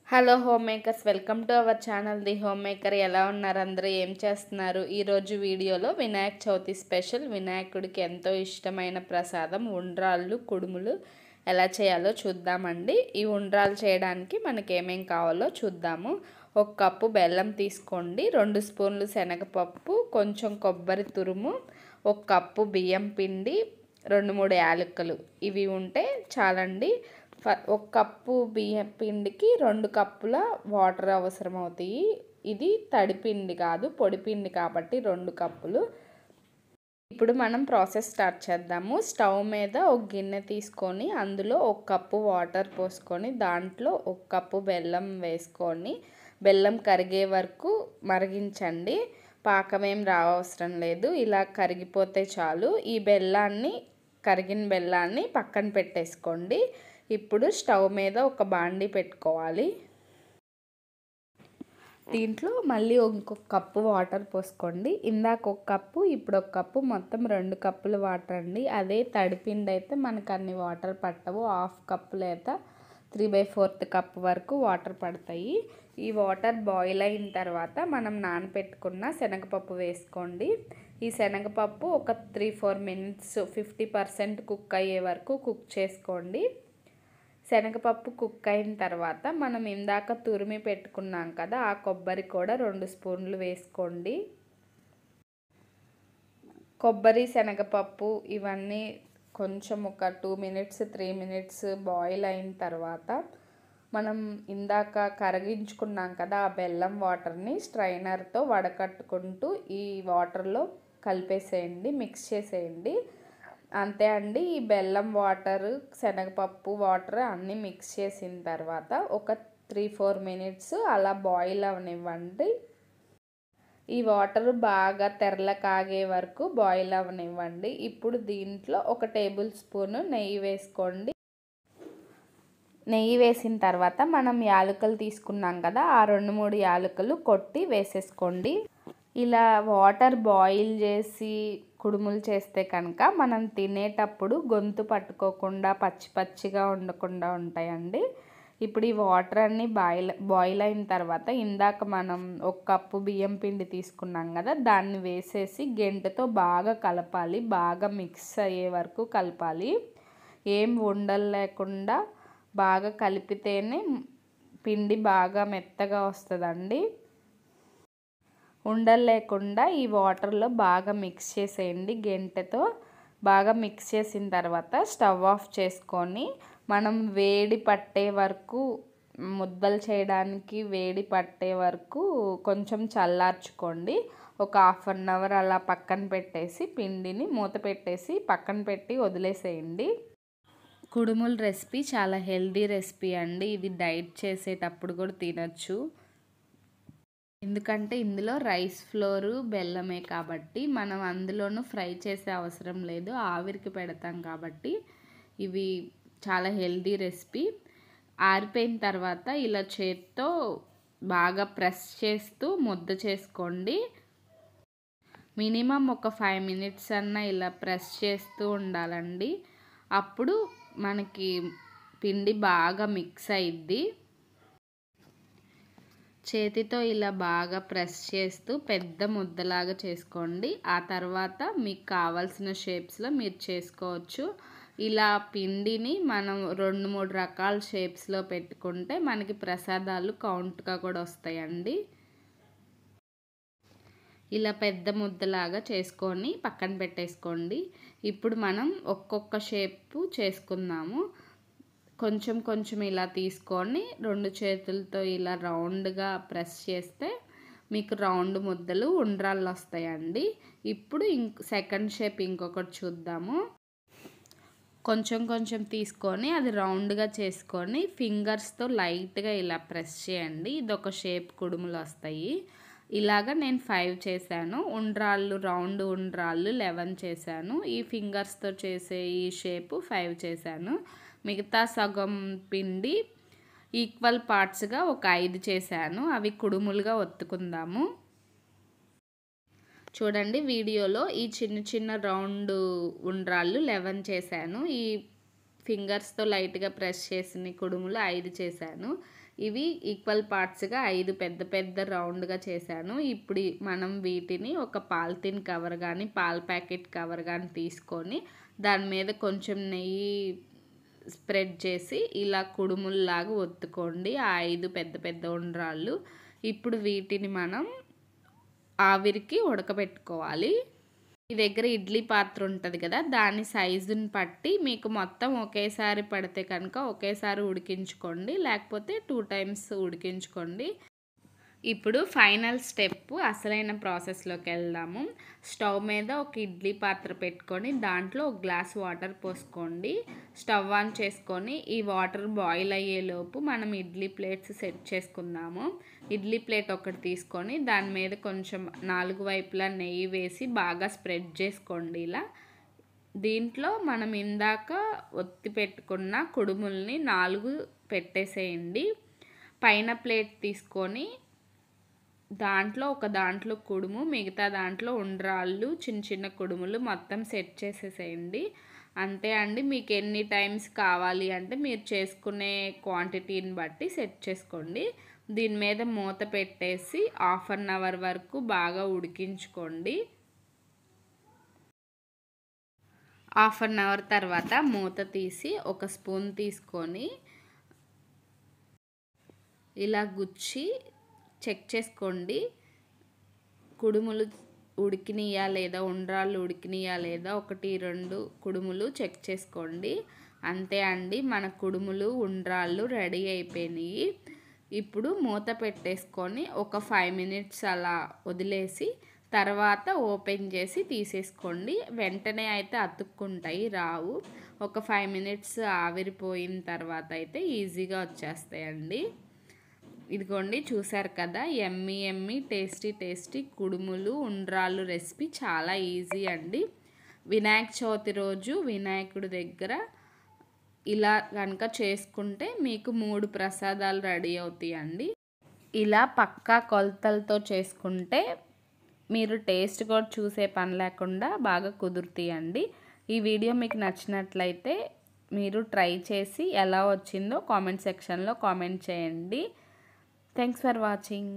Hello home makers, welcome to our channel the home maker. ఎలా ఉన్నారు అందరూ? ఏం చేస్తున్నారు? ఈరోజు వీడియోలో వినాయక చవితి స్పెషల్ వినాయకుడికి ఎంతో ఇష్టమైన ప్రసాదం ఉండ్రాళ్ళు కుడుములు ఎలా చేయాలో చూద్దామండి. ఈ ఉండ్రాళ్ళు చేయడానికి మనకి ఏమేం కావాలో చూద్దాము. 1 కప్పు బెల్లం తీసుకోండి, 2 స్పూన్లు శనగపప్పు, కొంచెం కొబ్బరి తురుము, 1 కప్పు బియ్యం పిండి, 2-3 యాలకులు. ఇవి ఉంటే చాలండి. 1 కప్పు బియ్యం పిండికి 2 కప్పుల వాటర్ అవసరం అవుతాయి. ఇది తడి పిండి కాదు, పొడి పిండి కాబట్టి 2 కప్పులు. ఇప్పుడు మనం ప్రాసెస్ స్టార్ట్ చేద్దాము. స్టవ్ మీద ఒక గిన్నె తీసుకొని అందులో 1 కప్పు వాటర్ పోసుకొని దాంట్లో 1 కప్పు బెల్లం వేసుకొని బెల్లం కరిగే వరకు మరిగించండి. పాకమేం రావసరం లేదు, ఇలా కరిగిపోతే చాలు. ఈ కరిగిన బెల్లాన్ని పక్కన పెట్టేసుకోండి. ఇప్పుడు స్టవ్ మీద ఒక బాండీ పెట్టుకోవాలి. దీంట్లో మళ్ళీ ఇంకొక కప్పు వాటర్ పోసుకోండి. ఇందాక 1 కప్పు, ఇప్పుడు 1 కప్పు, మొత్తం 2 కప్పులు వాటర్ అండి. అదే తడిపిండి అయితే మనకు అన్ని వాటర్ పట్టవు. 1/2 కప్పు లేదా 3/4 కప్పు వరకు వాటర్ పడతాయి. ఈ వాటర్ బాయిల్ అయిన తర్వాత మనం నానబెట్టుకున్న శనగపప్పు వేసుకోండి. ఈ శనగపప్పు ఒక 3-4 మినిట్స్ 50% కుక్ అయ్యే వరకు కుక్ చేసుకోండి. శనగపప్పు కుక్ అయిన తర్వాత మనం ఇందాక తురిమి పెట్టుకున్నాం కదా, ఆ కొబ్బరి కూడా 2 స్పూన్లు వేసుకోండి. కొబ్బరి, శనగపప్పు ఇవన్నీ కొంచెం ఒక 2 మినిట్స్ 3 మినిట్స్ బాయిల్ అయిన తర్వాత మనం ఇందాక కరిగించుకున్నాం కదా, ఆ బెల్లం వాటర్ని స్ట్రైనర్తో వడకట్టుకుంటూ ఈ వాటర్లో కలిపేసేయండి, మిక్స్ చేసేయండి. అంతే అండి. ఈ బెల్లం వాటర్, శనగపప్పు వాటర్ అన్నీ మిక్స్ చేసిన తర్వాత ఒక 3-4 మినిట్స్ అలా బాయిల్ అవనివ్వండి. ఈ వాటర్ బాగా తెరల కాగే వరకు బాయిల్ అవనివ్వండి. ఇప్పుడు దీంట్లో 1 టేబుల్ స్పూన్ నెయ్యి వేసుకోండి. నెయ్యి వేసిన తర్వాత మనం యాలకులు తీసుకున్నాం కదా, ఆ 2-3 యాలకులు కొట్టి వేసేసుకోండి. ఇలా వాటర్ బాయిల్ చేసి కుడుములు చేస్తే కనుక మనం తినేటప్పుడు గొంతు పట్టుకోకుండా పచ్చి పచ్చిగా ఉండకుండా ఉంటాయండి. ఇప్పుడు ఈ వాటర్ అన్నీ బాయిల్ అయిన తర్వాత ఇందాక మనం 1 కప్పు బియ్యం పిండి తీసుకున్నాం కదా, దాన్ని వేసేసి గెంటెతో బాగా కలపాలి. బాగా మిక్స్ అయ్యే వరకు కలపాలి. ఏం ఉండలు లేకుండా బాగా కలిపితేనే పిండి బాగా మెత్తగా వస్తుందండి. ఉండలు లేకుండా ఈ వాటర్లో బాగా మిక్స్ చేసేయండి. గెంటెతో బాగా మిక్స్ చేసిన తర్వాత స్టవ్ ఆఫ్ చేసుకొని మనం వేడి పట్టే వరకు, ముద్దలు చేయడానికి వేడి పట్టే వరకు కొంచెం చల్లార్చుకోండి. ఒక 1/2 అవర్ అలా పక్కన పెట్టేసి పిండిని మూత పెట్టేసి పక్కన పెట్టి వదిలేసేయండి. కుడుముల రెసిపీ చాలా హెల్దీ రెసిపీ అండి. ఇది డైట్ చేసేటప్పుడు కూడా తినచ్చు. ఎందుకంటే ఇందులో రైస్ ఫ్లోరు బెల్లమే కాబట్టి మనం అందులోనూ ఫ్రై చేసే అవసరం లేదు, ఆవిరికి పెడతాం కాబట్టి ఇవి చాలా హెల్దీ రెసిపీ. ఆరిపోయిన తర్వాత ఇలా చేత్తో బాగా ప్రెస్ చేస్తూ ముద్ద చేసుకోండి. మినిమం ఒక 5 మినిట్స్ అన్నా ఇలా ప్రెస్ చేస్తూ ఉండాలండి. అప్పుడు మనకి పిండి బాగా మిక్స్ అయ్యిద్ది. చేతితో ఇలా బాగా ప్రెస్ చేస్తూ పెద్ద ముద్దలాగా చేసుకోండి. ఆ తర్వాత మీకు కావాల్సిన షేప్స్లో మీరు చేసుకోవచ్చు. ఇలా పిండిని మనం 2-3 రకాల షేప్స్లో పెట్టుకుంటే మనకి ప్రసాదాలు కౌంట్గా కూడా వస్తాయండి. ఇలా పెద్ద ముద్దలాగా చేసుకొని పక్కన పెట్టేసుకోండి. ఇప్పుడు మనం ఒక్కొక్క షేపు చేసుకుందాము. కొంచెం కొంచెం ఇలా తీసుకొని 2 చేతులతో ఇలా రౌండ్గా ప్రెస్ చేస్తే మీకు రౌండ్ ముద్దలు ఉండ్రాళ్ళు వస్తాయండి. ఇప్పుడు సెకండ్ షేప్ ఇంకొకటి చూద్దాము. కొంచెం కొంచెం తీసుకొని అది రౌండ్గా చేసుకొని ఫింగర్స్తో లైట్గా ఇలా ప్రెస్ చేయండి. ఇదొక షేప్ కుడుములు వస్తాయి. ఇలాగా నేను 5 చేశాను. ఉండ్రాళ్ళు, రౌండ్ ఉండ్రాళ్ళు 11 చేశాను. ఈ ఫింగర్స్తో చేసే ఈ షేపు 5 చేశాను. మిగతా సగం పిండి ఈక్వల్ పార్ట్స్గా ఒక 5 చేశాను. అవి కుడుములుగా ఒత్తుకుందాము. చూడండి వీడియోలో ఈ చిన్న చిన్న రౌండ్ ఉండ్రాళ్ళు 11 చేశాను. ఈ ఫింగర్స్తో లైట్గా ప్రెస్ చేసిన కుడుములు 5 చేశాను. ఇవి ఈక్వల్ పార్ట్స్గా 5 పెద్ద పెద్ద రౌండ్గా చేశాను. ఇప్పుడు మనం వీటిని ఒక పాలిథిన్ కవర్ కానీ పాల ప్యాకెట్ కవర్ కానీ తీసుకొని దాని మీద కొంచెం నెయ్యి స్ప్రెడ్ చేసి ఇలా కుడుముల్లాగా ఒత్తుకోండి ఆ 5 పెద్ద పెద్ద ఉండ్రాళ్ళు. ఇప్పుడు వీటిని మనం ఆవిరికి ఉడకబెట్టుకోవాలి. మీ దగ్గర ఇడ్లీ పాత్ర ఉంటుంది కదా, దాని సైజుని బట్టి మీకు మొత్తం ఒకేసారి పడితే కనుక ఒకేసారి ఉడికించుకోండి, లేకపోతే 2 టైమ్స్ ఉడికించుకోండి. ఇప్పుడు ఫైనల్ స్టెప్ అసలైన ప్రాసెస్లోకి వెళ్దాము. స్టవ్ మీద ఒక ఇడ్లీ పాత్ర పెట్టుకొని దాంట్లో ఒక గ్లాస్ వాటర్ పోసుకోండి. స్టవ్ ఆన్ చేసుకొని ఈ వాటర్ బాయిల్ అయ్యేలోపు మనం ఇడ్లీ ప్లేట్స్ సెట్ చేసుకుందాము. ఇడ్లీ ప్లేట్ ఒకటి తీసుకొని దాని మీద కొంచెం 4 వైపులా నెయ్యి వేసి బాగా స్ప్రెడ్ చేసుకోండి ఇలా. దీంట్లో మనం ఇందాక ఒత్తి పెట్టుకున్న కుడుముల్ని 4 పెట్టేసేయండి. పైన ప్లేట్ తీసుకొని దాంట్లో కుడుము, మిగతా దాంట్లో ఉండ్రాళ్ళు, చిన్న చిన్న కుడుములు మొత్తం సెట్ చేసేసేయండి. అంతే అండి. మీకు ఎన్ని టైమ్స్ కావాలి అంటే మీరు చేసుకునే క్వాంటిటీని బట్టి సెట్ చేసుకోండి. దీని మీద మూత పెట్టేసి 1/2 అవర్ వరకు బాగా ఉడికించుకోండి. 1/2 అవర్ తర్వాత మూత తీసి ఒక స్పూన్ తీసుకొని ఇలా గుచ్చి చెక్ చేసుకోండి. కుడుములు ఉడికినాయా లేదా, ఉండ్రాళ్ళు ఉడికినాయా లేదా, 1, 2 కుడుములు చెక్ చేసుకోండి. అంతే అండి, మన కుడుములు ఉండ్రాళ్ళు రెడీ అయిపోయినాయి. ఇప్పుడు మూత పెట్టేసుకొని ఒక 5 మినిట్స్ అలా వదిలేసి తర్వాత ఓపెన్ చేసి తీసేసుకోండి. వెంటనే అయితే అతుక్కుంటాయి, రావు. ఒక 5 మినిట్స్ ఆవిరిపోయిన తర్వాత అయితే ఈజీగా వచ్చేస్తాయండి. ఇదిగోండి, చూసారు కదా, ఎమ్మీ ఎమ్మీ టేస్టీ టేస్టీ కుడుములు ఉండ్రాళ్ళు రెసిపీ చాలా ఈజీ అండి. వినాయక చవితి రోజు వినాయకుడి దగ్గర ఇలా కనుక చేసుకుంటే మీకు 3 ప్రసాదాలు రెడీ అవుతాయండి. ఇలా పక్కా కొలతలతో చేసుకుంటే మీరు టేస్ట్ కూడా చూసే పని లేకుండా బాగా కుదురుతాయండి. ఈ వీడియో మీకు నచ్చినట్లయితే మీరు ట్రై చేసి ఎలా వచ్చిందో కామెంట్ సెక్షన్లో కామెంట్ చేయండి. Thanks for watching.